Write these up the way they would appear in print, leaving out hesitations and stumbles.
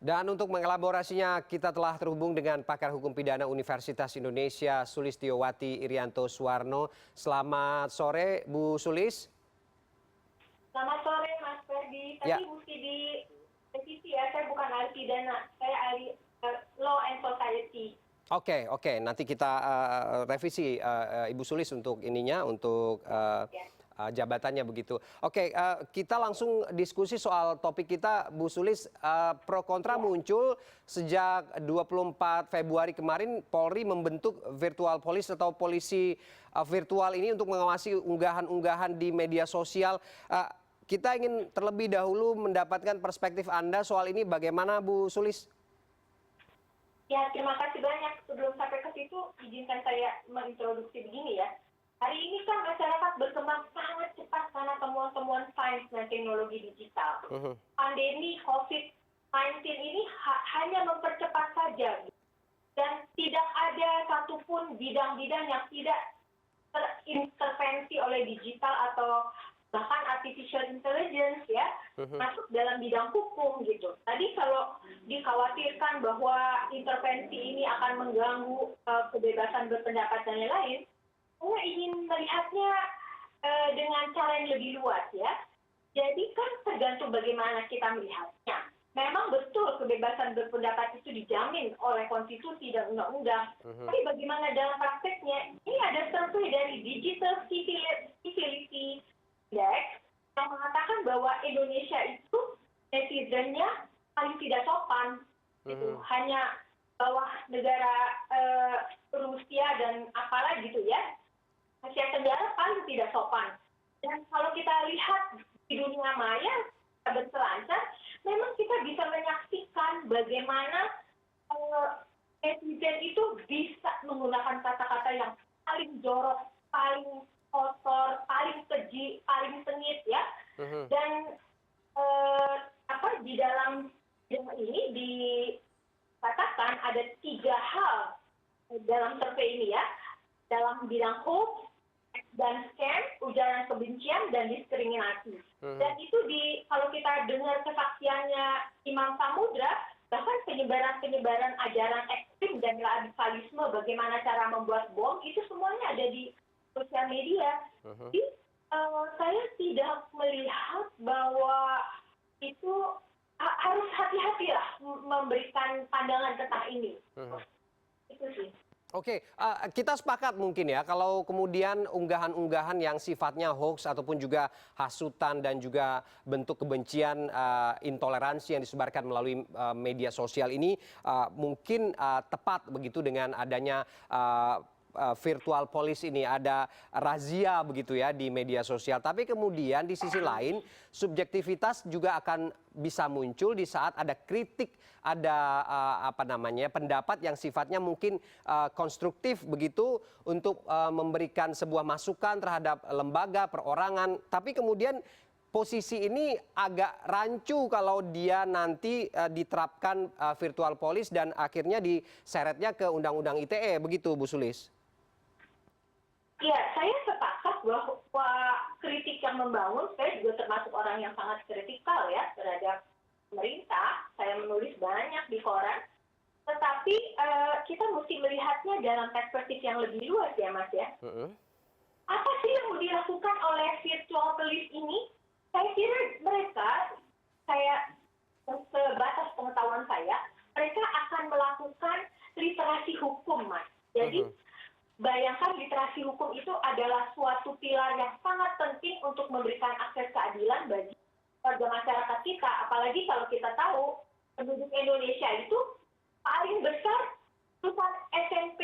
Dan untuk mengelaborasinya, kita telah terhubung dengan pakar hukum pidana Universitas Indonesia, Sulistiowati Irianto Suwarno. Selamat sore, Bu Sulis. Selamat sore, Mas Ferdi. Ya, Tapi mesti direvisi ya, saya bukan ahli pidana, saya ahli law and society. oke. Nanti kita revisi Ibu Sulis untuk ininya, untuk Ya. jabatannya begitu. Oke, kita langsung diskusi soal topik kita, Bu Sulis. Pro kontra muncul sejak 24 Februari kemarin, Polri membentuk virtual police atau polisi virtual ini untuk mengawasi unggahan-unggahan di media sosial. Kita ingin terlebih dahulu mendapatkan perspektif Anda soal ini, bagaimana Bu Sulis? Ya, terima kasih banyak. Sebelum sampai ke situ, izinkan saya mengintroduksi begini ya. Hari ini kan masyarakat berkembang sangat cepat karena temuan-temuan sains dan teknologi digital. Pandemi COVID-19 ini hanya mempercepat saja. Dan tidak ada satupun bidang-bidang yang tidak terintervensi oleh digital atau bahkan artificial intelligence ya, masuk dalam bidang hukum gitu. Tadi kalau dikhawatirkan bahwa intervensi ini akan mengganggu kebebasan berpendapat dan lain-lain, saya ingin melihatnya dengan cara yang lebih luas ya. Jadi kan tergantung bagaimana kita melihatnya. Memang betul kebebasan berpendapat itu dijamin oleh konstitusi dan undang-undang. Tapi bagaimana dalam prakteknya? Ini ada survei dari Digital Civility Index yang mengatakan bahwa Indonesia itu netizennya paling tidak sopan. Itu hanya bawah negara Rusia dan apalah gitu ya. Asia Tenggara paling tidak sopan. Dan kalau kita lihat di dunia maya berselancar, memang kita bisa menyaksikan bagaimana netizen itu bisa menggunakan kata-kata yang paling jorok, paling kotor, paling keji, paling sengit ya. Dan di dalam ini dikatakan ada 3 hal dalam survei ini ya, dalam bidang hoax dan scam, ujaran kebencian dan diskriminasi. Dan itu kalau kita dengar kesaksiannya Imam Samudra, bahkan penyebaran ajaran ekstrim dan radikalisme, bagaimana cara membuat bom, itu semuanya ada di sosial media. Jadi saya tidak melihat bahwa itu harus hati-hati lah memberikan pandangan tentang ini. Itu sih. Oke, kita sepakat mungkin ya kalau kemudian unggahan-unggahan yang sifatnya hoax ataupun juga hasutan dan juga bentuk kebencian, intoleransi yang disebarkan melalui media sosial ini mungkin tepat begitu dengan adanya virtual police ini, ada razia begitu ya di media sosial. Tapi kemudian di sisi lain subjektivitas juga akan bisa muncul di saat ada kritik, ada pendapat yang sifatnya mungkin konstruktif begitu untuk memberikan sebuah masukan terhadap lembaga, perorangan. Tapi kemudian posisi ini agak rancu kalau dia nanti diterapkan virtual police dan akhirnya diseretnya ke Undang-Undang ITE, begitu Bu Sulis? Ya, saya sepakat bahwa kritik yang membangun, saya juga termasuk orang yang sangat kritikal ya terhadap pemerintah. Saya menulis banyak di koran. Tetapi kita mesti melihatnya dalam perspektif yang lebih luas ya Mas ya. Apa sih yang mau dilakukan oleh virtual police ini? Saya kira mereka, sebatas pengetahuan saya, mereka akan melakukan literasi hukum Mas. Jadi bayangkan literasi hukum itu adalah suatu pilar yang sangat penting untuk memberikan akses keadilan bagi warga masyarakat kita. Apalagi kalau kita tahu penduduk Indonesia itu paling besar lulusan SMP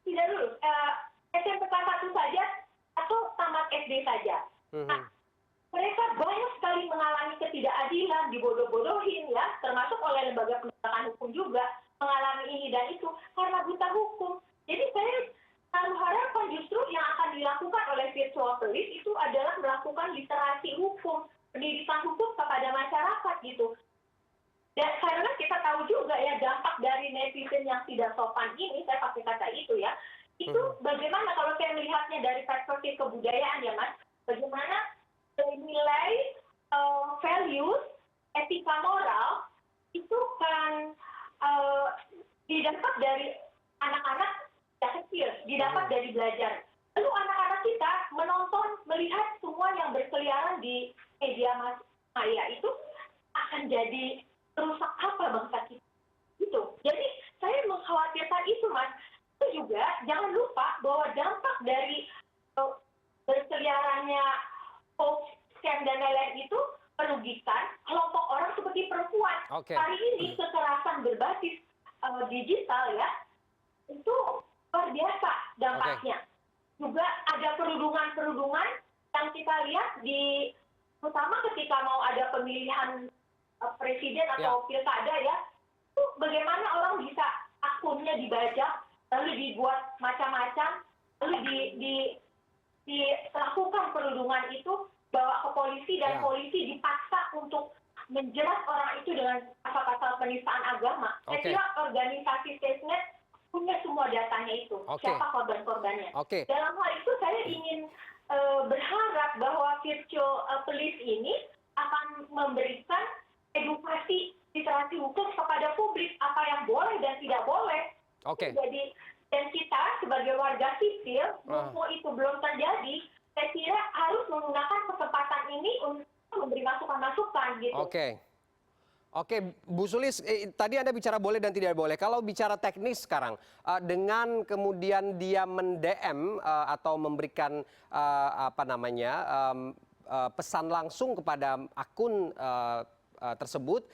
tidak lulus, SMP kelas 1 saja atau tamat SD saja. Nah, mereka banyak sekali mengalami ketidakadilan, dibodoh-bodohin ya, termasuk oleh lembaga penegakan hukum juga mengalami ini dan itu karena buta hukum. Jadi saya taruh harapan justru yang akan dilakukan oleh virtual police itu adalah melakukan literasi hukum, pendidikan hukum kepada masyarakat gitu. Dan karena kita tahu juga ya dampak dari netizen yang tidak sopan ini, saya pakai kata itu ya, itu bagaimana kalau saya melihatnya dari perspektif kebudayaan ya Mas, bagaimana nilai values, etika moral itu didapat dari anak-anak yang kecil, didapat dari belajar. Lalu anak-anak kita menonton, melihat semua yang berkeliaran di media maya itu akan jadi merusak apa bangsa kita. Gitu. Jadi saya mengkhawatirkan itu, Mas. Itu juga jangan lupa bahwa dampak dari berkeliarannya hoax, scam dan lain-lain itu merugikan kelompok orang seperti perempuan. Oke. Hari ini kekerasan berbasis digital ya, itu luar biasa dampaknya. Juga ada perundungan-perundungan yang kita lihat di, terutama ketika mau ada pemilihan presiden atau pilkada ya, itu bagaimana orang bisa akunnya dibajak, lalu dibuat macam-macam, lalu dilakukan perundungan itu, bawa ke polisi dan polisi dipaksa untuk menjerat orang itu dengan pasal-pasal penistaan agama. Saya kira organisasi SafeNet punya semua datanya itu, siapa korban-korbannya. Dalam hal itu saya ingin berharap bahwa virtual police ini akan memberikan edukasi literasi hukum kepada publik, apa yang boleh dan tidak boleh. Jadi, dan kita sebagai warga sipil, mumpung itu belum terjadi, saya kira harus menggunakan kesempatan ini untuk memberi masukan-masukan gitu. Oke, Bu Sulis, tadi Anda bicara boleh dan tidak boleh. Kalau bicara teknis sekarang, dengan kemudian dia mend-DM atau memberikan pesan langsung kepada akun tersebut,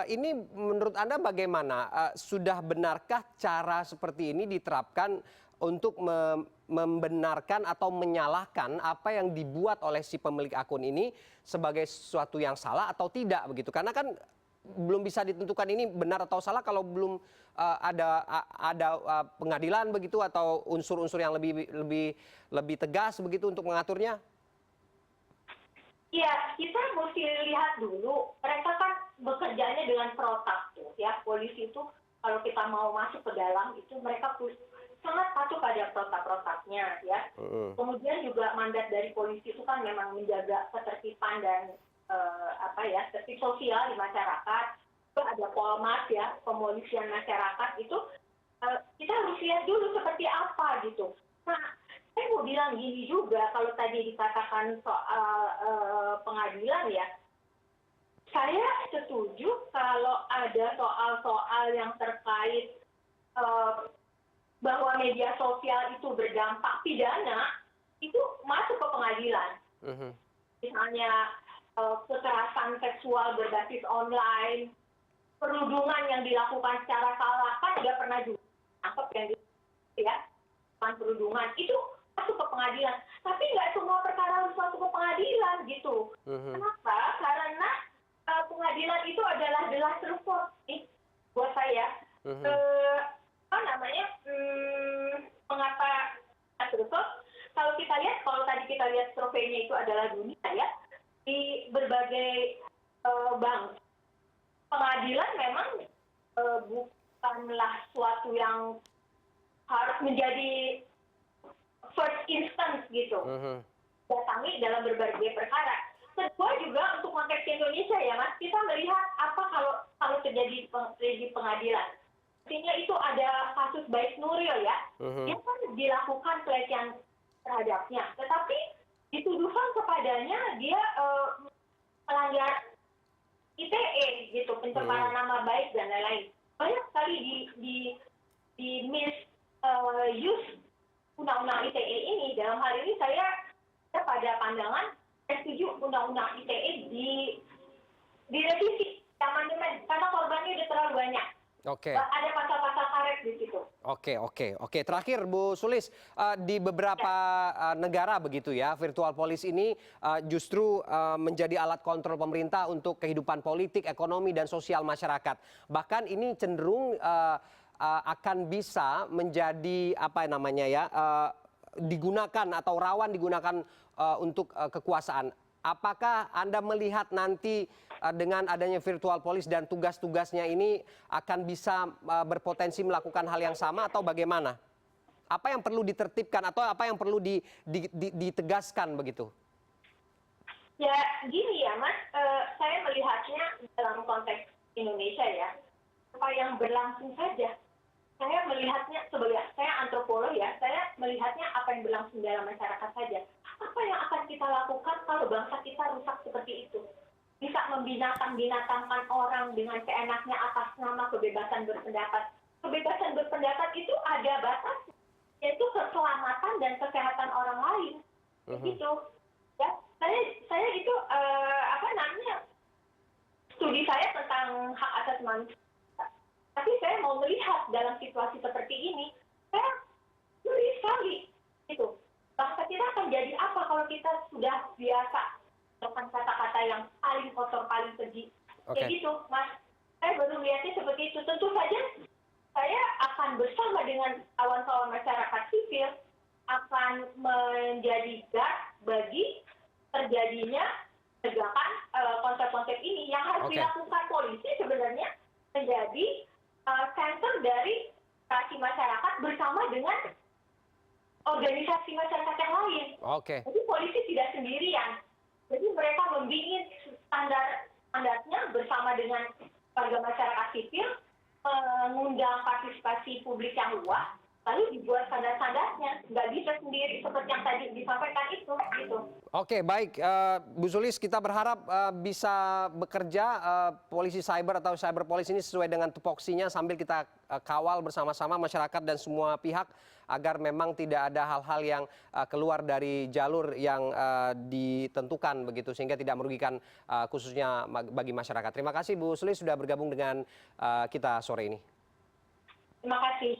ini menurut Anda bagaimana? Sudah benarkah cara seperti ini diterapkan untuk membenarkan atau menyalahkan apa yang dibuat oleh si pemilik akun ini sebagai sesuatu yang salah atau tidak begitu? Karena kan belum bisa ditentukan ini benar atau salah kalau belum ada pengadilan begitu atau unsur-unsur yang lebih tegas begitu untuk mengaturnya. Ya, kita mesti lihat dulu. Mereka kan bekerjanya dengan protap tuh ya. Polisi itu kalau kita mau masuk ke dalam itu mereka sangat patuh pada protap-protapnya ya. Kemudian juga mandat dari polisi itu kan memang menjaga ketertiban dan tertib sosial di masyarakat. Ada Polmas ya, pemolisian masyarakat itu kita harus lihat dulu seperti apa gitu. Nah, saya mau bilang gini juga, kalau tadi dikatakan soal pengadilan ya, saya setuju kalau ada soal-soal yang terkait bahwa media sosial itu berdampak pidana, itu masuk ke pengadilan. Misalnya kekerasan seksual berbasis online, perundungan yang dilakukan secara salah, kan nggak pernah juga tangkap yang ya, perundungan itu masuk ke pengadilan. Tapi nggak semua perkara harus masuk ke pengadilan gitu. Kenapa? Karena pengadilan itu adalah the last resort nih buat saya. Mengapa last resort? Kalau tadi kita lihat surveinya itu adalah dunia ya, di berbagai bank. Pengadilan memang bukanlah suatu yang harus menjadi first instance gitu. Datangi dalam berbagai perkara. Kedua juga untuk konteks Indonesia ya Mas, kita melihat apa kalau terjadi di pengadilan. Artinya itu ada kasus Baik Nuril ya, dia kan dilakukan pelecehan terhadapnya, tetapi dituduhkan kepadanya dia melanggar ITE gitu, pencemaran nama baik dan lain-lain. Banyak sekali di misuse undang-undang ITE ini. Dalam hal ini saya pada pandangan setuju undang-undang ITE direvisi, amandemen, karena korbannya udah terlalu banyak. Ada pasal-pasal karet di situ. Oke. Terakhir Bu Sulis, di beberapa negara begitu ya, virtual police ini justru menjadi alat kontrol pemerintah untuk kehidupan politik, ekonomi dan sosial masyarakat. Bahkan ini cenderung akan bisa menjadi digunakan atau rawan digunakan untuk kekuasaan. Apakah Anda melihat nanti dengan adanya virtual police dan tugas-tugasnya ini akan bisa berpotensi melakukan hal yang sama atau bagaimana? Apa yang perlu ditertibkan atau apa yang perlu ditegaskan begitu? Ya gini ya Mas, saya melihatnya dalam konteks Indonesia ya, apa yang berlangsung saja. saya melihatnya sebagai saya antropolog ya, saya melihatnya apa yang berlangsung dalam masyarakat saja. Apa yang akan kita lakukan kalau bangsa kita rusak seperti itu? Bisa membinatang-binatangkan orang dengan seenaknya atas nama kebebasan berpendapat. Kebebasan berpendapat itu ada batas, yaitu keselamatan dan kesehatan orang lain. Begitu. Ya, saya itu apa namanya? Studi saya tentang hak asasi manusia. Tapi saya mau melihat dalam situasi seperti ini, saya ngeri sekali. Gitu. Bangsa kita akan jadi apa kalau kita sudah biasa melakukan kata-kata yang paling kotor, paling keji. Kayak gitu, Mas. Saya baru melihatnya seperti itu. Tentu saja saya akan bersama dengan kawan-kawan masyarakat sipil akan menjadi guard bagi terjadinya penegakan konsep-konsep ini yang harus dilakukan polisi sebenarnya menjadi center dari organisasi masyarakat bersama dengan organisasi masyarakat yang lain. Jadi polisi tidak sendirian. Jadi mereka membimbing standarnya bersama dengan warga masyarakat sipil, mengundang partisipasi publik yang luas, lalu dibuat standar-standarnya. Nggak bisa sendiri seperti yang tadi disampaikan itu. Gitu. Oke, baik. Bu Sulis, kita berharap bisa bekerja polisi cyber atau cyber police ini sesuai dengan tupoksinya sambil kita kawal bersama-sama masyarakat dan semua pihak agar memang tidak ada hal-hal yang keluar dari jalur yang ditentukan begitu sehingga tidak merugikan khususnya bagi masyarakat. Terima kasih Bu Sulis sudah bergabung dengan kita sore ini. Terima kasih.